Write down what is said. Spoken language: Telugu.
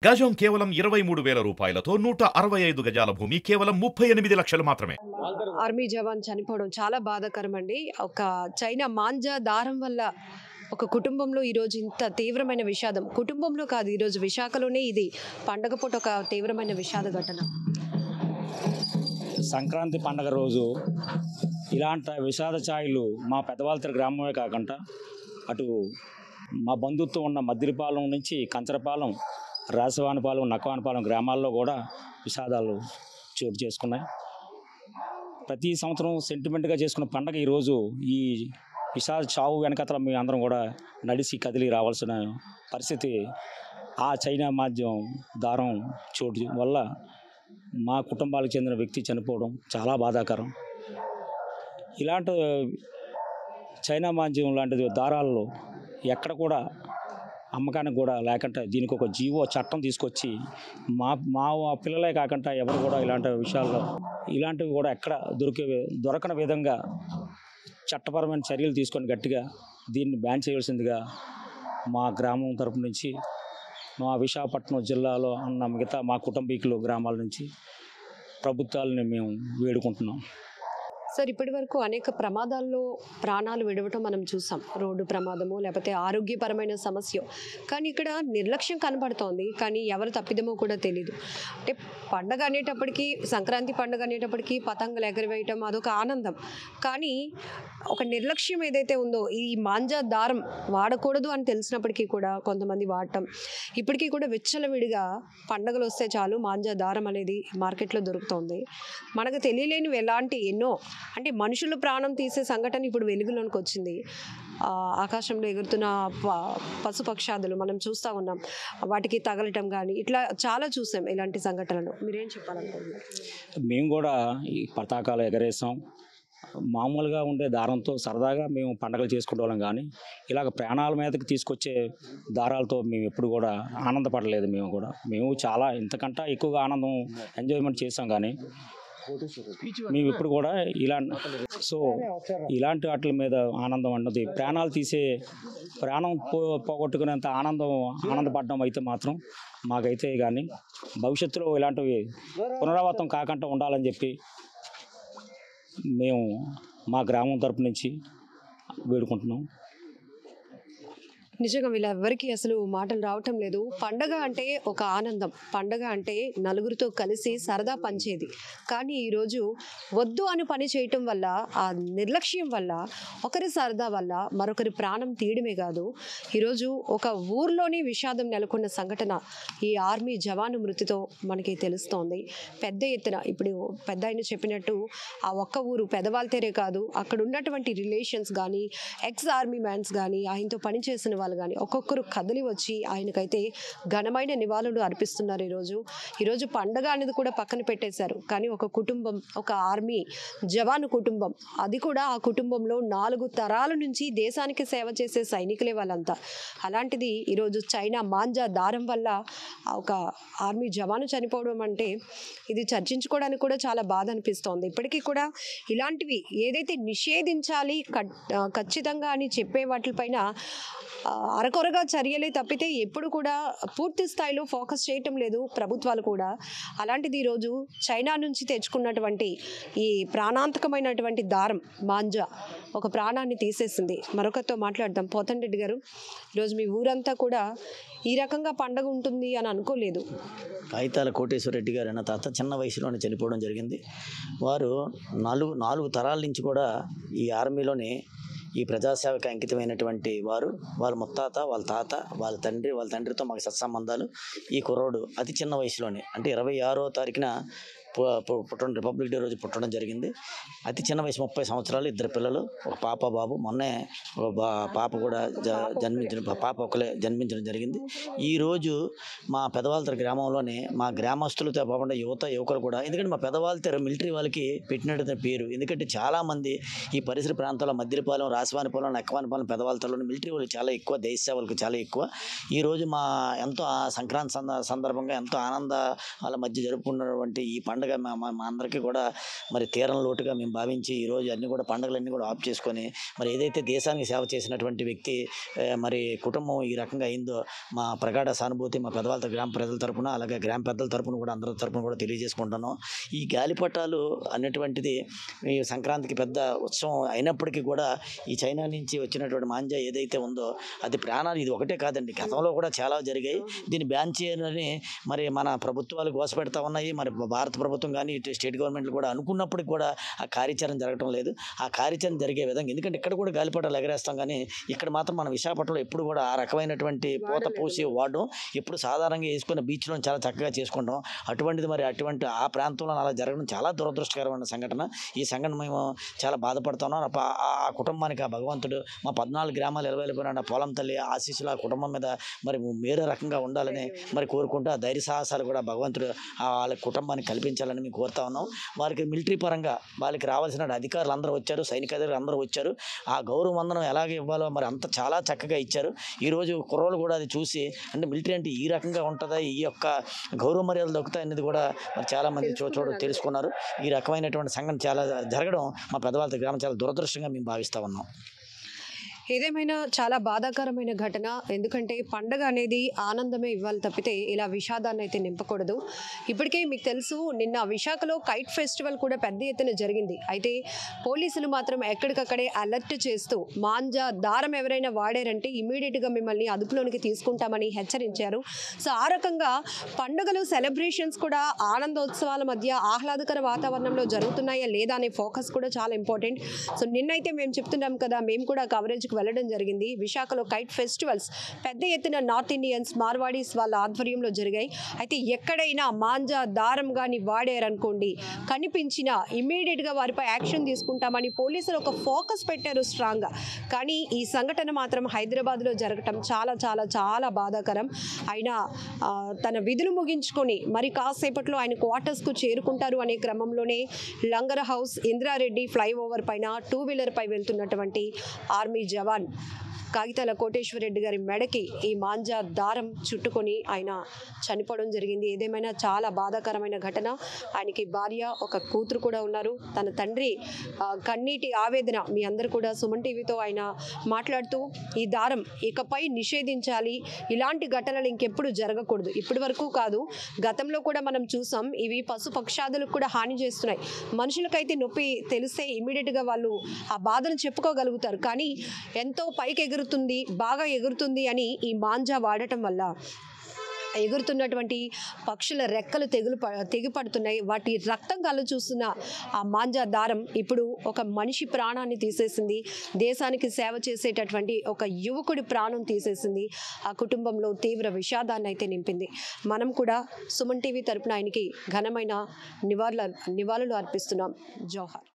గజం కేవలం 23,000 రూపాయలతో 165 గజాల భూమి కేవలం 38 లక్షలు మాత్రమే. ఆర్మీ జవాన్ చనిపోవడం చాలా బాధాకరం అండి. ఒక చైనా మాంజా దారం వల్ల ఒక కుటుంబంలో ఈరోజు ఇంత తీవ్రమైన విషాదం, కుటుంబంలో కాదు ఈరోజు విశాఖలోనే ఇది పండగ పూట ఒక తీవ్రమైన విషాద ఘటన. సంక్రాంతి పండగ రోజు ఇలాంటి విషాద ఛాయలు మా పెద్దవాళ్ళ గ్రామమే కాకుండా అటు మా బంధుత్వం ఉన్న మద్దిరిపాలెం నుంచి కంచరపాలెం, రాసవానిపాలెం, నక్కవానిపాలెం గ్రామాల్లో కూడా విషాదాలు చోటు చేసుకున్నాయి. ప్రతి సంవత్సరం సెంటిమెంట్గా చేసుకున్న పండగ ఈరోజు ఈ విషాద చావు వెనకతల మీ అందరం కూడా నడిచి కదిలి రావాల్సిన పరిస్థితి ఆ చైనా మాధ్యం దారం చోటు వల్ల మా కుటుంబాలకు చెందిన వ్యక్తి చనిపోవడం చాలా బాధాకరం. ఇలాంటి చైనా మాధ్యం లాంటి దారాల్లో ఎక్కడ కూడా అమ్మకానికి కూడా లేకుండా దీనికి ఒక జీవో చట్టం తీసుకొచ్చి మా పిల్లలే కాకుండా ఎవరు కూడా ఇలాంటి విషయాల్లో ఇలాంటివి కూడా ఎక్కడ దొరకని విధంగా చట్టపరమైన చర్యలు తీసుకొని గట్టిగా దీన్ని బ్యాన్ చేయాల్సిందిగా మా గ్రామం తరపు నుంచి, మా విశాఖపట్నం జిల్లాలో ఉన్న మిగతా మా కుటుంబీకులు గ్రామాల నుంచి ప్రభుత్వాలని మేము వేడుకుంటున్నాం. సార్, ఇప్పటి వరకు అనేక ప్రమాదాల్లో ప్రాణాలు విడవటం మనం చూసాం. రోడ్డు ప్రమాదము, లేకపోతే ఆరోగ్యపరమైన సమస్య. కానీ ఇక్కడ నిర్లక్ష్యం కనబడుతోంది. కానీ ఎవరు తప్పిదమో కూడా తెలీదు. అంటే పండగ అనేటప్పటికీ, సంక్రాంతి పండుగ అనేటప్పటికీ పతంగులు ఎగరవేయటం అదొక ఆనందం. కానీ ఒక నిర్లక్ష్యం ఏదైతే ఉందో, ఈ మాంజా దారం వాడకూడదు అని తెలిసినప్పటికీ కూడా కొంతమంది వాడటం, ఇప్పటికీ కూడా విచ్చలవిడిగా పండగలు వస్తే చాలు మాంజా దారం అనేది మార్కెట్లో దొరుకుతోంది. మనకు తెలియలేనివి ఎలాంటి ఎన్నో, అంటే మనుషులు ప్రాణం తీసే సంఘటన ఇప్పుడు వెలుగులోనికి వచ్చింది. ఆకాశంలో ఎగురుతున్న పశుపక్షాదులు మనం చూస్తూ ఉన్నాం, వాటికి తగలటం కానీ ఇట్లా చాలా చూసాం ఇలాంటి సంఘటనలు. మీరేం చెప్పాలనుకుంటున్నారు? మేము కూడా ఈ పతాకాలు ఎగరేసాం. మామూలుగా ఉండే దారంతో సరదాగా మేము పండగలు చేసుకునే వాళ్ళం, కానీ ఇలాగ ప్రాణాల మీదకి తీసుకొచ్చే దారాలతో మేము ఎప్పుడు కూడా ఆనందపడలేదు. మేము చాలా ఇంతకంటే ఎక్కువగా ఆనందం ఎంజాయ్మెంట్ చేసాం. కానీ మేము ఇప్పుడు కూడా ఇలాంటి వాటి మీద ఆనందం అన్నది ప్రాణం పోగొట్టుకునేంత ఆనందపడడం అయితే మాత్రం మాకైతే కానీ భవిష్యత్తులో ఇలాంటివి పునరావృతం కాకుండా ఉండాలని చెప్పి మేము మా గ్రామం తరపు నుంచి వేడుకుంటున్నాం. నిజంగా వీళ్ళెవ్వరికీ అసలు మాటలు రావటం లేదు. పండగ అంటే ఒక ఆనందం, పండగ అంటే నలుగురితో కలిసి సరదా పంచేది. కానీ ఈరోజు వద్దు అని పని చేయటం వల్ల, ఆ నిర్లక్ష్యం వల్ల, ఒకరి సరదా వల్ల మరొకరి ప్రాణం తీయడమే కాదు, ఈరోజు ఒక ఊర్లోనే విషాదం నెలకొన్న సంఘటన ఈ ఆర్మీ జవాను మృతితో మనకి తెలుస్తోంది. పెద్ద ఎత్తున ఇప్పుడు పెద్ద ఆయన చెప్పినట్టు ఆ ఒక్క ఊరు పెదవాల్తేరే కాదు, అక్కడ ఉన్నటువంటి రిలేషన్స్ కానీ, ఎక్స్ ఆర్మీ మ్యాన్స్ కానీ, ఆయనతో పనిచేసిన వాళ్ళు కానీ ఒక్కొక్కరు కదిలి వచ్చి ఆయనకైతే ఘనమైన నివాళులు అర్పిస్తున్నారు. ఈరోజు పండగ అనేది కూడా పక్కన పెట్టేశారు. కానీ ఒక కుటుంబం, ఒక ఆర్మీ జవాను కుటుంబం, అది కూడా ఆ కుటుంబంలో 4 తరాల నుంచి దేశానికి సేవ చేసే సైనికులే వాళ్ళంతా. అలాంటిది ఈరోజు చైనా మాంజా దారం వల్ల ఒక ఆర్మీ జవాను చనిపోవడం అంటే ఇది చర్చించుకోవడానికి కూడా చాలా బాధ అనిపిస్తోంది. ఇప్పటికీ కూడా ఇలాంటివి ఏదైతే నిషేధించాలి ఖచ్చితంగా అని చెప్పే వాటిపైన అరకొరగా చర్యలే తప్పితే ఎప్పుడు కూడా పూర్తి స్థాయిలో ఫోకస్ చేయటం లేదు ప్రభుత్వాలు కూడా. అలాంటిది ఈరోజు చైనా నుంచి తెచ్చుకున్నటువంటి ఈ ప్రాణాంతకమైనటువంటి దారం మాంజా ఒక ప్రాణాన్ని తీసేసింది. మరొకరితో మాట్లాడదాం. పోతన్ రెడ్డి గారు, ఈరోజు మీ ఊరంతా కూడా ఈ రకంగా పండగ ఉంటుంది అని అనుకోలేదు. కాగితాల కోటేశ్వర రెడ్డి గారు అన్న తాత చిన్న వయసులోనే చనిపోవడం జరిగింది. వారు 4 తరాల నుంచి కూడా ఈ ఆర్మీలోనే ఈ ప్రజాసేవకు అంకితమైనటువంటి వాళ్ళ ముత్తాత, వాళ్ళ తాత, వాళ్ళ తండ్రితో మాకు సత్సంబంధాలు. ఈ కుర్రోడు అతి చిన్న వయసులోనే, అంటే 26వ తారీఖున పుట్టడం, రిపబ్లిక్ డే రోజు పుట్టడం జరిగింది. అతి చిన్న వయసు, 30 సంవత్సరాలు, 2 పిల్లలు, ఒక పాప బాబు. మొన్నే ఒక పాప కూడా జన్మించడం జరిగింది. ఈరోజు మా పెదవాళ్ళ గ్రామంలోనే మా గ్రామస్తులతో పాపండా యువకులు కూడా, ఎందుకంటే మా పెదవాళ్ళ మిలిటరీ వాళ్ళకి పెట్టినట్టు పేరు. ఎందుకంటే చాలామంది ఈ పరిసర ప్రాంతాల్లో మద్దిరిపాలెం, రాసవానిపాలెం, నెక్కవానిపాలెం, పెదవాళ్ళతోని మిలిటరీ వాళ్ళు చాలా ఎక్కువ, దేశ సేవలకు చాలా ఎక్కువ. ఈరోజు ఎంతో సంక్రాంతి సందర్భంగా ఎంతో ఆనందాల మధ్య జరుపుకున్నటువంటి ఈ పండుగ మా అందరికీ కూడా మరి తీరం లోటుగా మేము భావించి ఈరోజు అన్ని కూడా పండుగలన్నీ కూడా ఆఫ్ చేసుకొని మరి ఏదైతే దేశానికి సేవ చేసినటువంటి వ్యక్తి మరి కుటుంబం ఈ రకంగా అయిందో మా ప్రగాఢ సానుభూతి మా పెద్దవాళ్ళ గ్రామ ప్రజల తరపున, అలాగే గ్రామ పెద్దల తరపున కూడా అందరి తరపున కూడా తెలియజేసుకుంటాను. ఈ గాలిపటాలు అనేటువంటిది ఈ సంక్రాంతికి పెద్ద ఉత్సవం అయినప్పటికీ కూడా ఈ చైనా నుంచి వచ్చినటువంటి మాంజా ఏదైతే ఉందో అది ప్రాణాలు, ఇది ఒకటే కాదండి, గతంలో కూడా చాలా జరిగాయి. దీన్ని బ్యాన్ చేయాలని మరి మన ప్రభుత్వాలు గోసపెడతా ఉన్నాయి. మరి భారత ప్రభుత్వం కానీ ఇటు స్టేట్ గవర్నమెంట్లు కూడా అనుకున్నప్పటికి కూడా ఆ కార్యాచరణ జరగడం లేదు. ఆ కార్యాచరణ జరిగే విధంగా, ఎందుకంటే ఇక్కడ కూడా గాలిపటాలు ఎగరేస్తాం కానీ ఇక్కడ మాత్రం మన విశాఖపట్నంలో ఎప్పుడు కూడా ఆ రకమైనటువంటి పూత పూసి వాడడం ఎప్పుడు సాధారణంగా వేసుకున్న బీచ్లో చాలా చక్కగా చేసుకుంటాం. అటువంటిది మరి అటువంటి ఆ ప్రాంతంలో అలా జరగడం చాలా దురదృష్టకరమైన సంఘటన. ఈ సంఘటన మేము చాలా బాధపడుతున్నాం. ఆ కుటుంబానికి ఆ భగవంతుడు మా 14 గ్రామాలు ఎలవేలిపోయిన పొలం తల్లి ఆశీస్సులు ఆ కుటుంబం మీద మరి వేరే రకంగా ఉండాలని మరి కోరుకుంటూ ఆ ధైర్య సాహసాలు కూడా భగవంతుడు వాళ్ళ కుటుంబానికి కల్పించాలని మేము కోరుతా ఉన్నాం. వారికి మిలిటరీ పరంగా వాళ్ళకి రావాల్సిన అధికారులు అందరూ వచ్చారు, సైనిక అధికారులు అందరూ వచ్చారు. ఆ గౌరవ వందనం ఎలాగ ఇవ్వాలో మరి అంత చాలా చక్కగా ఇచ్చారు. ఈరోజు కుర్రోళ్ళు కూడా అది చూసి అంటే మిలిటరీ అంటే ఈ రకంగా ఉంటుందా, ఈ యొక్క గౌరవ మర్యాదలు దొరుకుతాయి అనేది కూడా మరి చాలామంది తెలుసుకున్నారు. ఈ రకమైనటువంటి సంఘటన చాలా జరగడం మా పెద్దవాళ్ళ గ్రామం చాలా దురదృష్టంగా మేము భావిస్తూ ఉన్నాం. ఏదేమైనా చాలా బాధాకరమైన ఘటన. ఎందుకంటే పండగ అనేది ఆనందమే ఇవ్వాలి తప్పితే ఇలా విషాదాన్ని అయితే నింపకూడదు. ఇప్పటికే మీకు తెలుసు, నిన్న విశాఖలో కైట్ ఫెస్టివల్ కూడా పెద్ద ఎత్తున జరిగింది. అయితే పోలీసులు మాత్రం ఎక్కడికక్కడే అలర్ట్ చేస్తూ మాంజా దారం ఎవరైనా వాడారంటే ఇమీడియట్గా మిమ్మల్ని అదుపులోనికి తీసుకుంటామని హెచ్చరించారు. సో ఆ రకంగా పండుగలు, సెలబ్రేషన్స్ కూడా ఆనందోత్సవాల మధ్య ఆహ్లాదకర వాతావరణంలో జరుగుతున్నాయా లేదా అనే ఫోకస్ కూడా చాలా ఇంపార్టెంట్. సో నిన్నైతే మేము చెప్తున్నాం కదా, మేము కూడా కవరేజ్కి వెళ్ళడం జరిగింది. విశాఖలో కైట్ ఫెస్టివల్స్ పెద్ద ఎత్తున నార్త్ ఇండియన్స్, మార్వాడీస్ వాళ్ళ ఆధ్వర్యంలో జరిగాయి. అయితే ఎక్కడైనా మాంజా దారం కానీ వాడారనుకోండి, కనిపించినా ఇమ్మీడియట్గా వారిపై యాక్షన్ తీసుకుంటామని పోలీసులు ఒక ఫోకస్ పెట్టారు స్ట్రాంగ్గా. కానీ ఈ సంఘటన మాత్రం హైదరాబాద్లో జరగటం చాలా చాలా చాలా బాధాకరం. ఆయన తన విధులు ముగించుకొని మరి కాసేపట్లో ఆయన క్వార్టర్స్కు చేరుకుంటారు అనే క్రమంలోనే లంగర్ హౌస్, ఇంద్రారెడ్డి ఫ్లైఓవర్ పైన 2 వీలర్ పై వెళ్తున్నటువంటి ఆర్మీ జవాన్ కాగితాల కోటేశ్వరరెడ్డి గారి మెడకి ఈ మాంజా దారం చుట్టుకొని ఆయన చనిపోవడం జరిగింది. ఏదేమైనా చాలా బాధాకరమైన ఘటన. ఆయనకి భార్య, ఒక కూతురు కూడా ఉన్నారు. తన తండ్రి కన్నీటి ఆవేదన మీ అందరూ కూడా సుమన్ టీవీతో ఆయన మాట్లాడుతూ ఈ దారం ఇకపై నిషేధించాలి, ఇలాంటి ఘటనలు ఇంకెప్పుడు జరగకూడదు. ఇప్పటి వరకు కాదు, గతంలో కూడా మనం చూసాం. ఇవి పశు పక్షాదులకు కూడా హాని చేస్తున్నాయి. మనుషులకైతే నొప్పి తెలిస్తే ఇమీడియట్గా వాళ్ళు ఆ బాధను చెప్పుకోగలుగుతారు. కానీ ఎంతో పైకి ఎగురుతుంది, బాగా ఎగురుతుంది అని ఈ మాంజా వాడటం వల్ల ఎగురుతున్నటువంటి పక్షుల రెక్కలు తెగిపడుతున్నాయి. వాటి రక్తం కళ్ళు చూస్తున్న ఆ మాంజా దారం ఇప్పుడు ఒక మనిషి ప్రాణాన్ని తీసేసింది. దేశానికి సేవ చేసేటటువంటి ఒక యువకుడి ప్రాణం తీసేసింది. ఆ కుటుంబంలో తీవ్ర విషాదాన్ని అయితే నింపింది. మనం కూడా సుమన్ టీవీ తరపున ఆయనకి ఘనమైన నివాళులు అర్పిస్తున్నాం. జోహార్.